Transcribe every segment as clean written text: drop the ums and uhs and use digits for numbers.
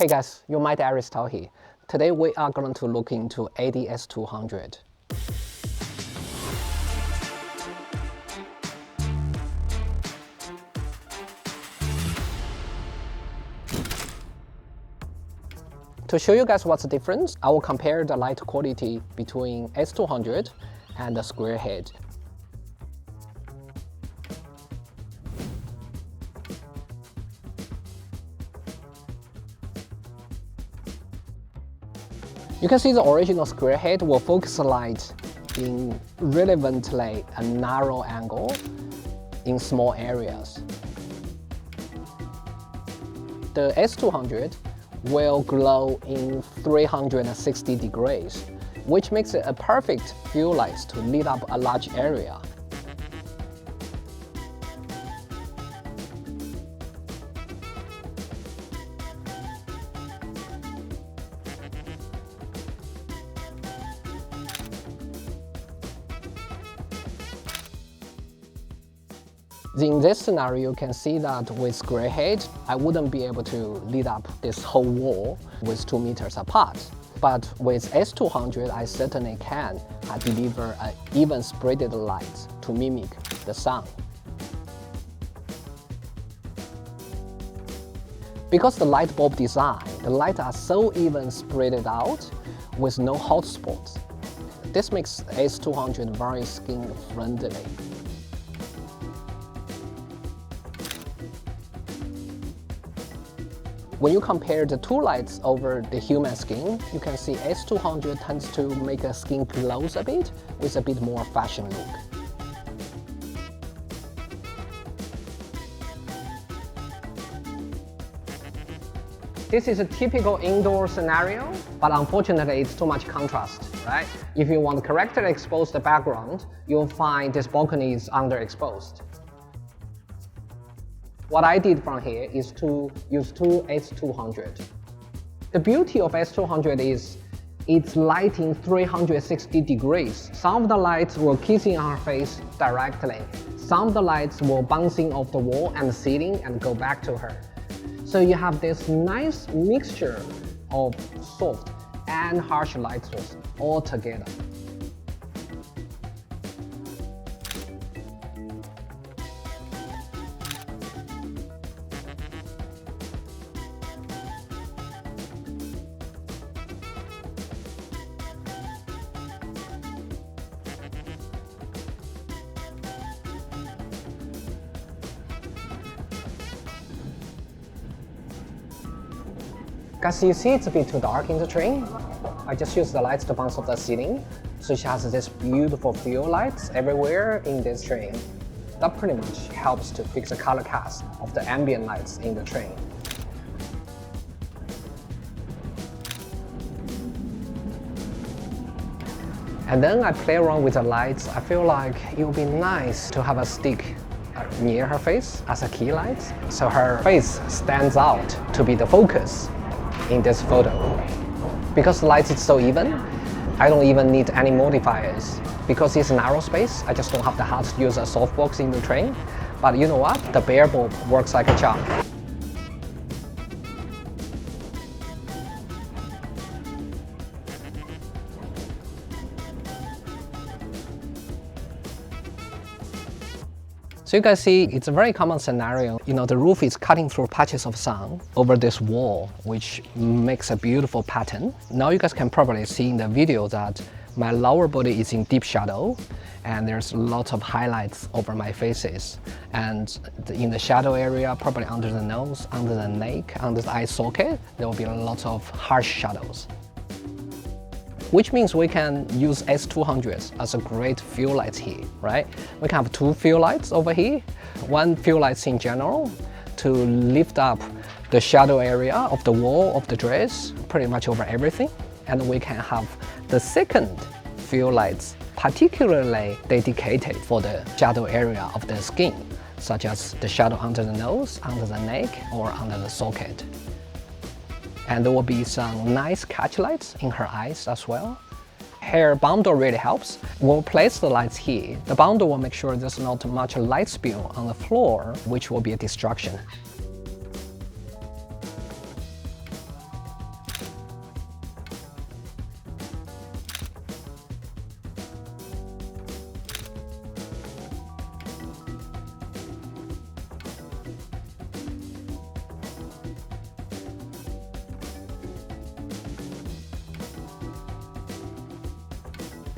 Hey guys, you might Aristotle here. Today we are going to look into AD-S200. To show you guys what's the difference, I will compare the light quality between S200 and the square head. You can see the original square head will focus the light in relevantly a narrow angle in small areas. The S200 will glow in 360 degrees, which makes it a perfect field light to lit up a large area. In this scenario, you can see that with square head, I wouldn't be able to lit up this whole wall with 2 meters apart. But with S200, I certainly can deliver an even spreaded light to mimic the sun. Because the light bulb design, the lights are so even spread out with no hot spots. This makes S200 very skin friendly. When you compare the two lights over the human skin, you can see S200 tends to make the skin glow a bit with a bit more fashion look. This is a typical indoor scenario, but unfortunately it's too much contrast, right? If you want to correctly expose the background, you'll find this balcony is underexposed. What I did from here is to use two S200. The beauty of S200 is it's lighting 360 degrees. Some of the lights will kissing our face directly. Some of the lights will bouncing off the wall and ceiling and go back to her. So you have this nice mixture of soft and harsh light source all together. Guys, you see it's a bit too dark in the train. I just use the lights to bounce off the ceiling, so she has this beautiful field lights everywhere in this train. That pretty much helps to fix the color cast of the ambient lights in the train. And then I play around with the lights. I feel like it would be nice to have a stick near her face as a key light, so her face stands out to be the focus in this photo. Because the light is so even, I don't even need any modifiers. Because it's narrow space, I just don't have the heart to use a softbox in the train. But you know what? The bare bulb works like a charm. So you guys see, it's a very common scenario. You know, the roof is cutting through patches of sun over this wall, which makes a beautiful pattern. Now you guys can probably see in the video that my lower body is in deep shadow, and there's lots of highlights over my faces. And in the shadow area, probably under the nose, under the neck, under the eye socket, there will be lots of harsh shadows. Which means we can use S200 as a great field light here, right? We can have two field lights over here, one field lights in general to lift up the shadow area of the wall of the dress, pretty much over everything. And we can have the second field lights particularly dedicated for the shadow area of the skin, such as the shadow under the nose, under the neck, or under the socket. And there will be some nice catch lights in her eyes as well. Her bundle really helps. We'll place the lights here. The bundle will make sure there's not much light spill on the floor, which will be a distraction.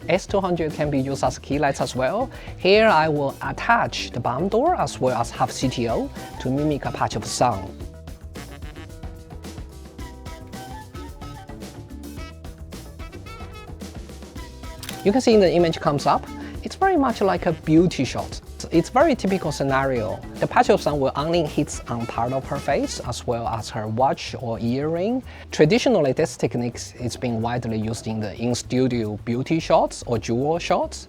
S200 can be used as key lights as well. Here I will attach the barn door as well as have CTO to mimic a patch of sun. You can see in the image comes up, it's very much like a beauty shot. It's very typical scenario. The patch of sun will only hit on part of her face as well as her watch or earring. Traditionally, this technique is being widely used in the in-studio beauty shots or jewel shots.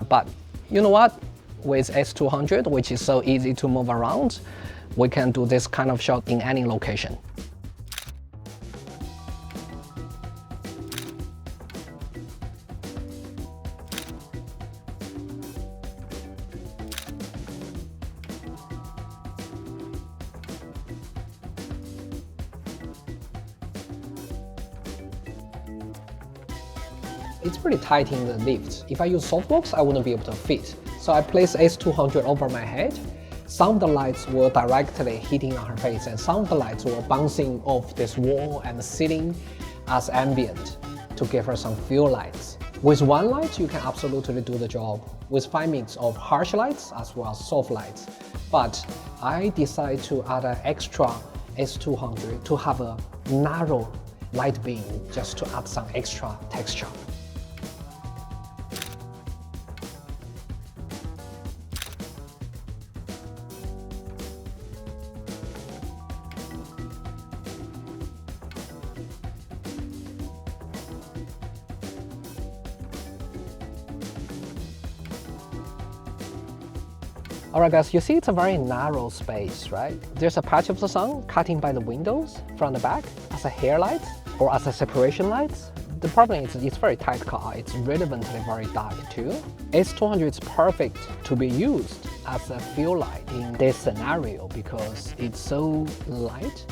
But you know what? With S200, which is so easy to move around, we can do this kind of shot in any location. It's pretty tight in the lift. If I use softbox, I wouldn't be able to fit. So I place S200 over my head. Some of the lights were directly hitting on her face and some of the lights were bouncing off this wall and ceiling as ambient to give her some feel lights. With one light, you can absolutely do the job with 5 minutes of harsh lights as well as soft lights. But I decided to add an extra S200 to have a narrow light beam just to add some extra texture. Alright guys, you see it's a very narrow space, right? There's a patch of the sun cutting by the windows from the back as a hair light or as a separation light. The problem is it's very tight car, it's relevantly very dark too. S200 is perfect to be used as a fill light in this scenario because it's so light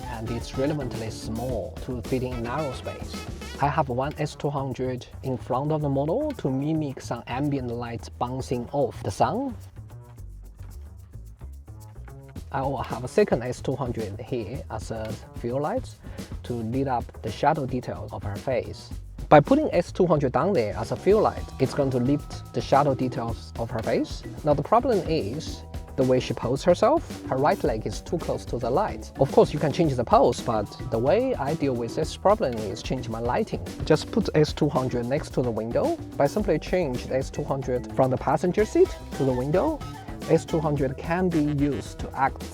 and it's relevantly small to fit in narrow space. I have one S200 in front of the model to mimic some ambient light bouncing off the sun. I will have a second S200 here as a fill light to lit up the shadow details of her face. By putting S200 down there as a fill light, it's going to lift the shadow details of her face. Now the problem is the way she poses herself. Her right leg is too close to the light. Of course you can change the pose, but the way I deal with this problem is change my lighting. Just put S200 next to the window. By simply change the S200 from the passenger seat to the window, S200 can be used to act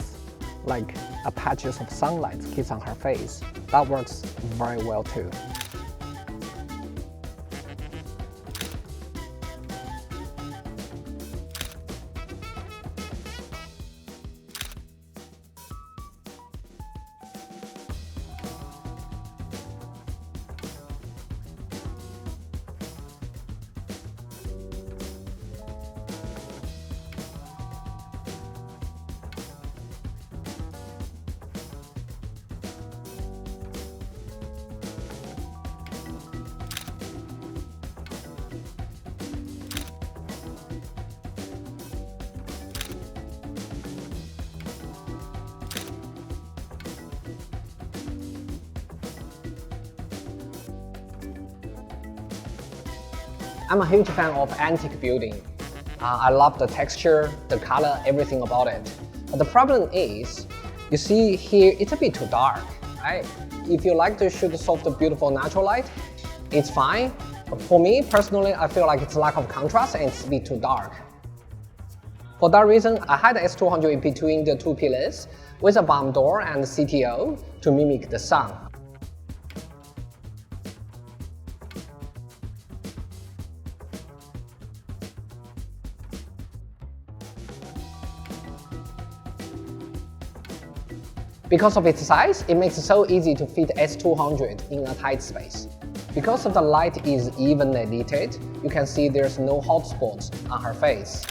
like a patches of sunlight hits on her face. That works very well too. I'm a huge fan of antique building. I love the texture, the color, everything about it. But the problem is, you see here, it's a bit too dark, right? If you like to shoot soft, beautiful natural light, it's fine. But for me, personally, I feel like it's lack of contrast and it's a bit too dark. For that reason, I had the S200 in between the two pillars with a barn door and CTO to mimic the sun. Because of its size, it makes it so easy to fit S200 in a tight space. Because of the light is evenly lit, you can see there's no hot spots on her face.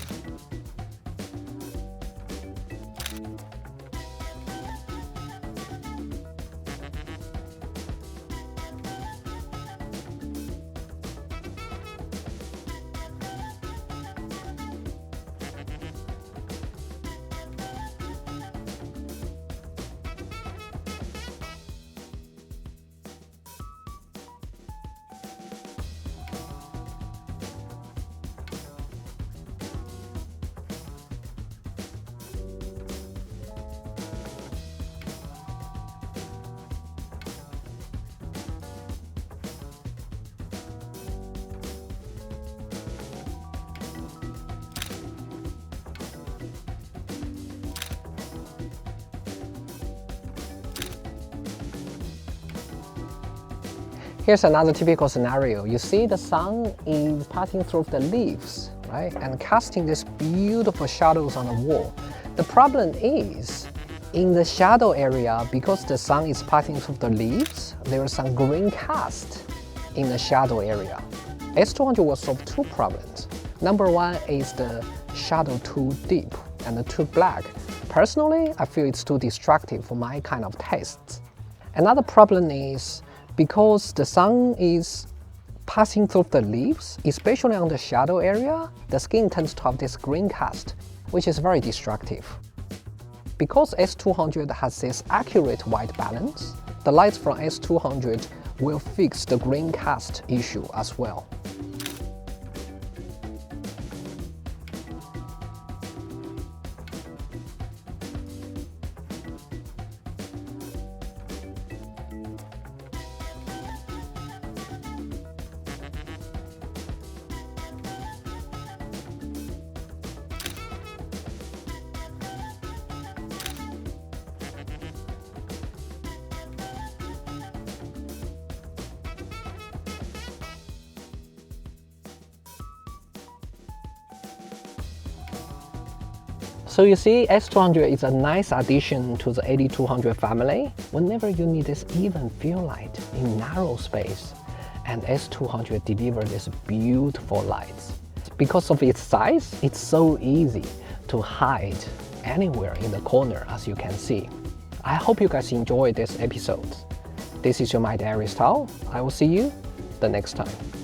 Here's another typical scenario. You see the sun is passing through the leaves, right? And casting these beautiful shadows on the wall. The problem is, in the shadow area, because the sun is passing through the leaves, there is some green cast in the shadow area. S200 will solve two problems. Number one is the shadow too deep and too black. Personally, I feel it's too destructive for my kind of tastes. Another problem is, because the sun is passing through the leaves, especially on the shadow area, the skin tends to have this green cast, which is very destructive. Because S200 has this accurate white balance, the lights from S200 will fix the green cast issue as well. So you see, S200 is a nice addition to the AD200 family whenever you need this even fill light in narrow space, and S200 delivers these beautiful lights. Because of its size, it's so easy to hide anywhere in the corner, as you can see. I hope you guys enjoyed this episode. This is your My Diary Style. I will see you the next time.